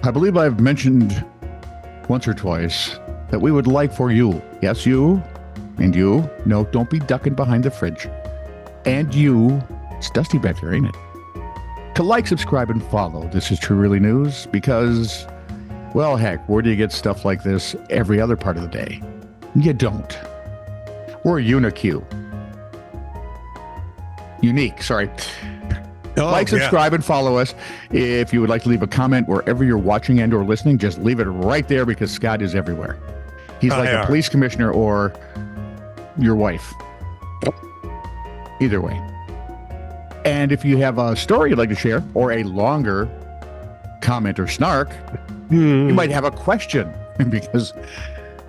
I believe I've mentioned once or twice that we would like for you, yes, you, and you, no, don't be ducking behind the fridge, and you, it's dusty back there, ain't it? To like, subscribe, and follow This Is True Really News because, well, heck, where do you get stuff like this every other part of the day? You don't. We're unique, sorry. Like, subscribe, and follow us. If you would like to leave a comment wherever you're watching and or listening, just leave it right there because Scott is everywhere. He's like a police commissioner or your wife. Either way. And if you have a story you'd like to share or a longer comment or snark, you might have a question because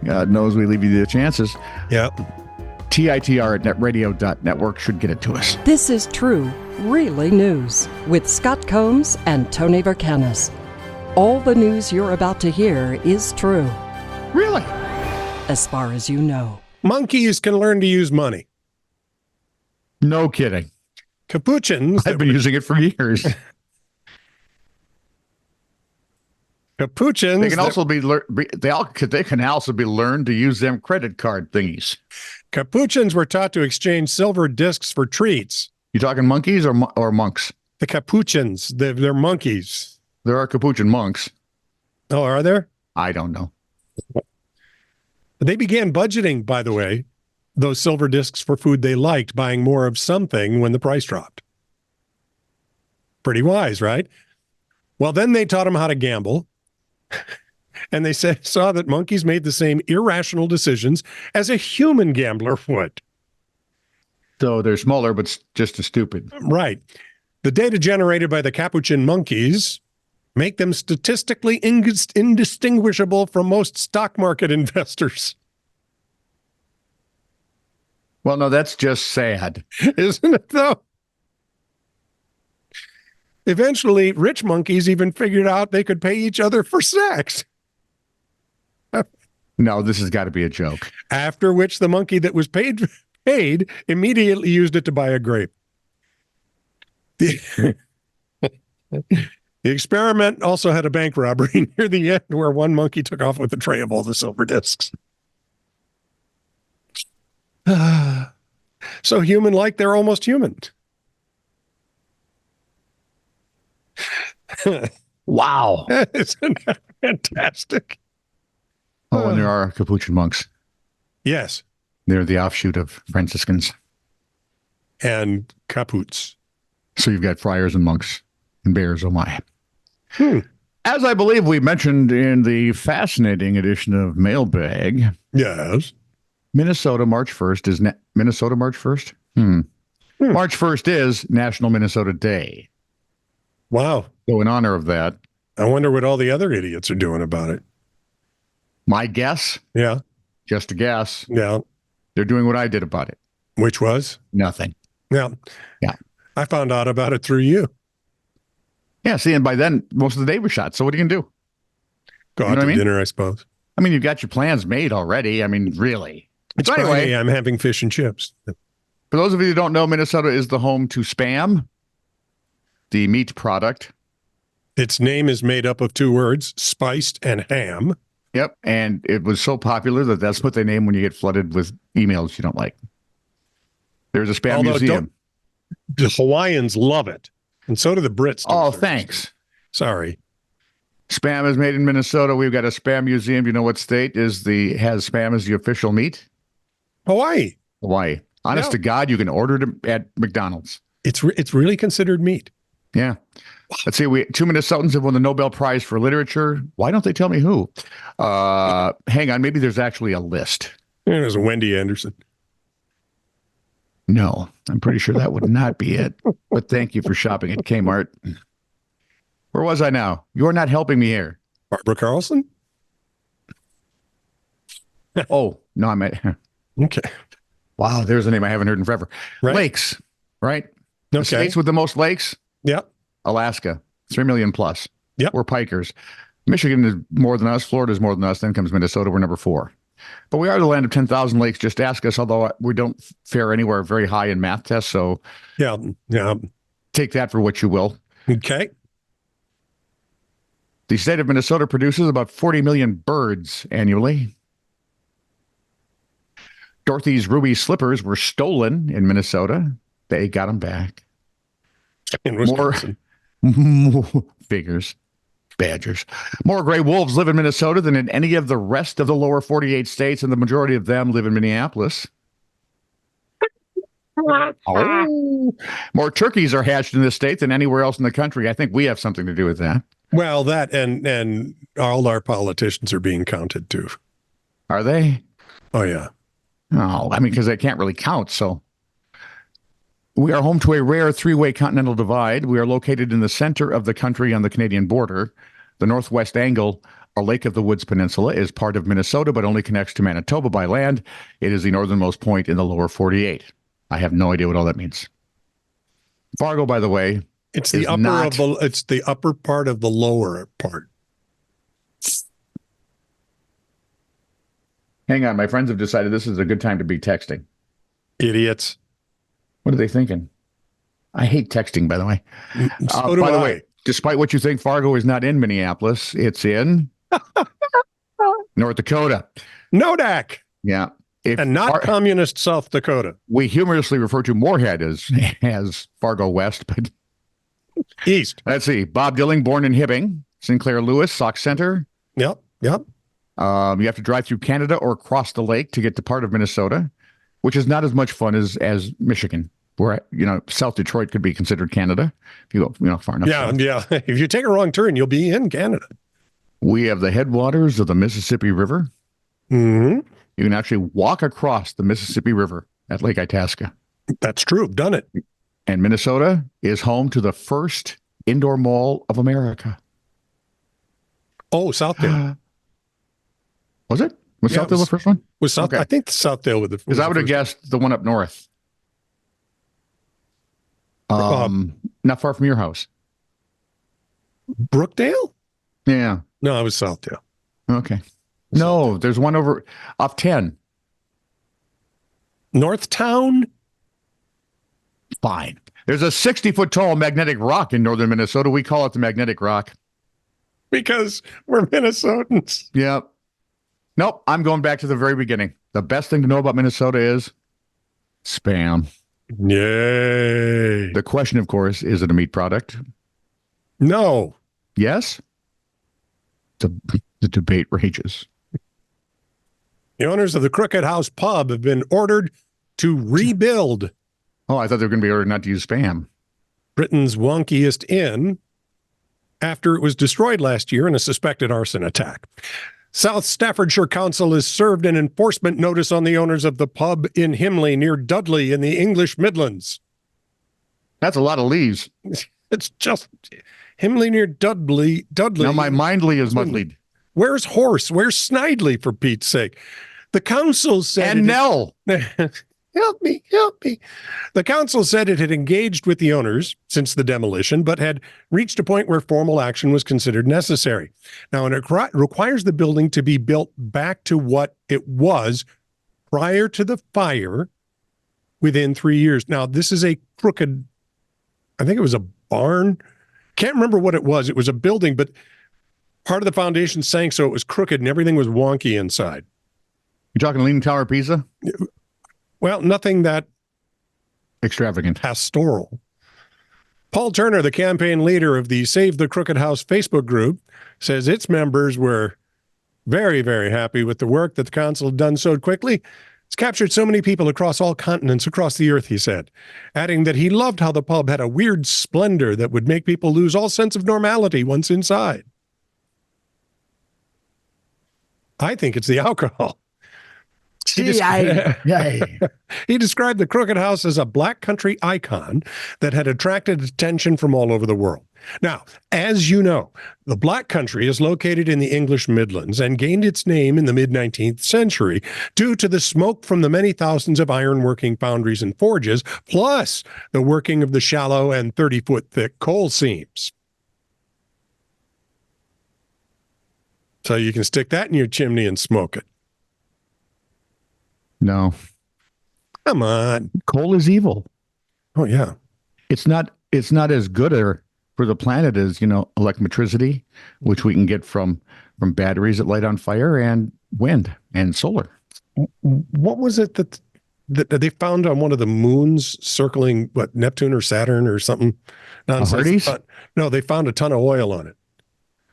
God knows we leave you the chances. Yep. TITR@netradio.network should get it to us. This is True, Really News with Scott Combs and Tony Vercanis. All the news you're about to hear is true. Really? As far as you know. Monkeys can learn to use money. No kidding. Capuchins. I've been using it for years. Capuchins. They can also be they can also be learned to use them credit card thingies. Capuchins were taught to exchange silver discs for treats. You talking monkeys or monks? The Capuchins, they're monkeys. There are Capuchin monks. Oh, are there? I don't know. They began budgeting, by the way, those silver discs for food they liked, buying more of something when the price dropped. Pretty wise, right? Well, then they taught them how to gamble. And they saw that monkeys made the same irrational decisions as a human gambler would. So they're smaller, but just as stupid. Right. The data generated by the Capuchin monkeys make them statistically indistinguishable from most stock market investors. Well, no, that's just sad. Isn't it, though? Eventually, rich monkeys even figured out they could pay each other for sex. No, this has got to be a joke. After which the monkey that was paid immediately used it to buy a grape. The experiment also had a bank robbery near the end where one monkey took off with a tray of all the silver discs. So human-like, they're almost human. Wow. Isn't that fantastic? Oh, and there are Capuchin monks. Yes. They're the offshoot of Franciscans. And Caputs. So you've got friars and monks and bears, oh my. As I believe we mentioned in the fascinating edition of Mailbag. Yes. Minnesota March 1st is Minnesota March 1st? March 1st is National Minnesota Day. Wow. So in honor of that. I wonder what all the other idiots are doing about it. My guess? Yeah. Just a guess. Yeah. They're doing what I did about it. Which was? Nothing. Yeah. Yeah. I found out about it through you. Yeah, see, and by then, most of the day was shot. So what are you going to do? Go out to dinner, I suppose. I mean, you've got your plans made already. I mean, really. It's so Friday, I'm having fish and chips. For those of you who don't know, Minnesota is the home to Spam, the meat product. Its name is made up of two words, spiced and ham. Yep, and it was so popular that that's what they name when you get flooded with emails you don't like. There's a Spam museum. The Hawaiians love it, and so do the Brits. Oh, thanks. Sorry. Spam is made in Minnesota. We've got a Spam museum. Do you know what state has Spam as the official meat? Hawaii. Hawaii. Honest to God, you can order it at McDonald's. It's really considered meat. Yeah. Let's see. Two Minnesotans have won the Nobel Prize for Literature. Why don't they tell me who? Hang on. Maybe there's actually a list. There's Wendy Anderson. No, I'm pretty sure that would not be it. But thank you for shopping at Kmart. Where was I now? You're not helping me here. Barbara Carlson? Oh, no, I'm at... Okay. Wow, there's a name I haven't heard in forever. Right. Lakes, right? Okay. The states with the most lakes? Yep. Alaska, 3 million plus. Yep. We're pikers. Michigan is more than us. Florida is more than us. Then comes Minnesota. We're number 4. But we are the land of 10,000 lakes. Just ask us, although we don't fare anywhere very high in math tests. So yeah. take that for what you will. Okay. The state of Minnesota produces about 40 million birds annually. Dorothy's ruby slippers were stolen in Minnesota. They got them back. In Wisconsin. Figures. Badgers. More gray wolves live in Minnesota than in any of the rest of the lower 48 states, and the majority of them live in Minneapolis. Oh. More turkeys are hatched in this state than anywhere else in the country. I think we have something to do with that. Well, that and all our politicians are being counted too. Are they? Oh, yeah. Oh, I mean, because they can't really count, so. We are home to a rare three-way continental divide. We are located in the center of the country on the Canadian border. The northwest angle, a Lake of the Woods Peninsula, is part of Minnesota, but only connects to Manitoba by land. It is the northernmost point in the lower 48. I have no idea what all that means. Fargo, by the way, it's the upper part of the lower part. Hang on, my friends have decided this is a good time to be texting. Idiots. What are they thinking? I hate texting, by the way. So by the way, despite what you think, Fargo is not in Minneapolis. It's in North Dakota. Nodak. Yeah. And not communist South Dakota. We humorously refer to Moorhead as Fargo West, but East. Let's see. Bob Dilling, born in Hibbing. Sinclair Lewis, Sauk Center. Yep. You have to drive through Canada or cross the lake to get to part of Minnesota, which is not as much fun as Michigan, where, South Detroit could be considered Canada if you go, far enough. Yeah. If you take a wrong turn, you'll be in Canada. We have the headwaters of the Mississippi River. Mm-hmm. You can actually walk across the Mississippi River at Lake Itasca. That's true. I've done it. And Minnesota is home to the first indoor mall of America. Oh, Southdale. Was it? Was Southdale the first one? Was South? Okay. I think Southdale was the first. Because I would have guessed the one up north. Not far from your house. Brookdale? Yeah. No, it was Southdale. Okay. No, there's one over off 10. Northtown? Fine. There's a 60-foot tall magnetic rock in northern Minnesota. We call it the Magnetic Rock. Because we're Minnesotans. Yep. Nope. I'm going back to the very beginning. The best thing to know about Minnesota is spam. Yay. The question, of course, is it a meat product? No. Yes? The debate rages. The owners of the Crooked House Pub have been ordered to rebuild. Oh, I thought they were going to be ordered not to use spam. Britain's Wonkiest Inn after it was destroyed last year in a suspected arson attack. South Staffordshire Council has served an enforcement notice on the owners of the pub in Himley near Dudley in the English Midlands. That's a lot of leaves. It's just Himley near Dudley. Now my mindly is mudlied. Where's Horse? Where's Snidely, for Pete's sake? The council said... And Nell! Help me. The council said it had engaged with the owners since the demolition, but had reached a point where formal action was considered necessary. Now, and it requires the building to be built back to what it was prior to the fire within 3 years. Now, this is a crooked, I think it was a barn. Can't remember what it was. It was a building, but part of the foundation sank, so it was crooked and everything was wonky inside. You talking Leaning Tower of Pisa? Well, nothing that extravagant. Pastoral. Paul Turner, the campaign leader of the Save the Crooked House Facebook group, says its members were very, very happy with the work that the council had done so quickly. It's captured so many people across all continents across the earth, he said, adding that he loved how the pub had a weird splendor that would make people lose all sense of normality once inside. I think it's the alcohol. He described the Crooked House as a black country icon that had attracted attention from all over the world. Now, as you know, the Black Country is located in the English Midlands and gained its name in the mid-19th century due to the smoke from the many thousands of iron-working foundries and forges, plus the working of the shallow and 30-foot thick coal seams. So you can stick that in your chimney and smoke it. No. Come on. Coal is evil. Oh, yeah. It's not as good for the planet is, electricity, which we can get from batteries that light on fire, and wind and solar. What was it that they found on one of the moons circling, Neptune or Saturn or something? Hardy's? No, they found a ton of oil on it.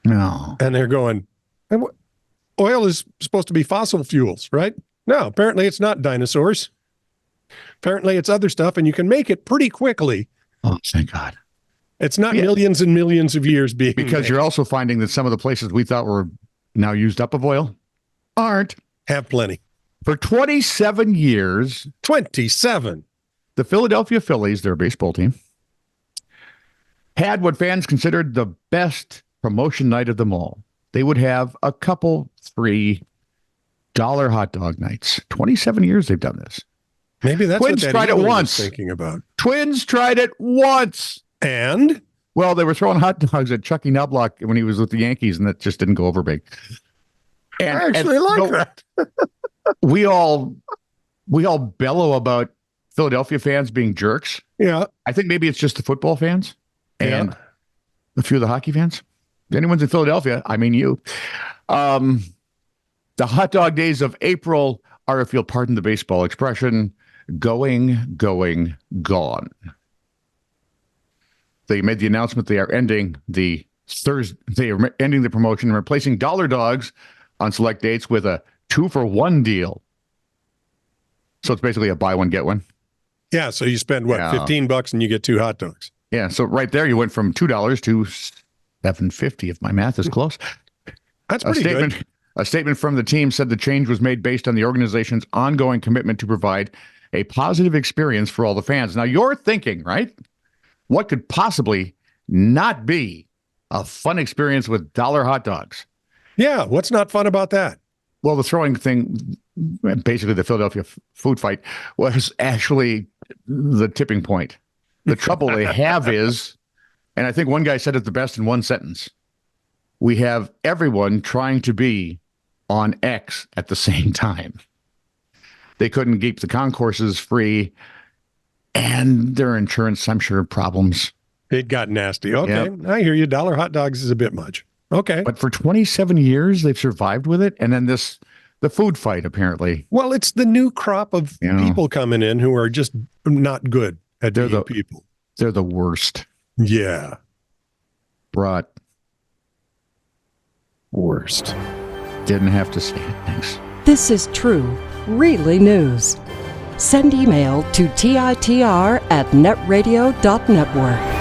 No. And they're going, oil is supposed to be fossil fuels, right? No, apparently it's not dinosaurs. Apparently it's other stuff, and you can make it pretty quickly. Oh, thank God. It's not millions and millions of years being Because made. you're also finding that some of the places we thought were now used up of oil aren't. Have plenty. For 27 years, 27. the Philadelphia Phillies, their baseball team, had what fans considered the best promotion night of them all. They would have a couple $3 hot dog nights. 27 years they've done this. Maybe that's Twins what that tried it Eagle was once. thinking about. Twins tried it once. And? Well, they were throwing hot dogs at Chucky Knobloch when he was with the Yankees, and that just didn't go over big. And, I actually like that. we all bellow about Philadelphia fans being jerks. Yeah. I think maybe it's just the football fans and a few of the hockey fans. If anyone's in Philadelphia, I mean you. The hot dog days of April are, if you'll pardon the baseball expression, going, gone. They made the announcement they are ending the promotion and replacing dollar dogs on select dates with a 2-for-1 deal. So it's basically a buy one, get one. Yeah. So you spend $15 and you get 2 hot dogs. Yeah. So right there, you went from $2 to $7.50, if my math is close. That's pretty good. A statement from the team said the change was made based on the organization's ongoing commitment to provide a positive experience for all the fans. Now you're thinking, right? What could possibly not be a fun experience with dollar hot dogs? Yeah. What's not fun about that? Well, the throwing thing, basically the Philadelphia food fight, was actually the tipping point. The trouble they have is, and I think one guy said it the best in one sentence, we have everyone trying to be on X at the same time. They couldn't keep the concourses free, and their insurance, I'm sure, problems. It got nasty. Okay. Yep. I hear you. Dollar hot dogs is a bit much. Okay. But for 27 years, they've survived with it. And then the food fight, apparently. Well, it's the new crop of people coming in who are just not good at being people. They're the worst. Yeah. Worst. Didn't have to say it. Thanks. This is true, really news. Send email to TITR@netradio.network.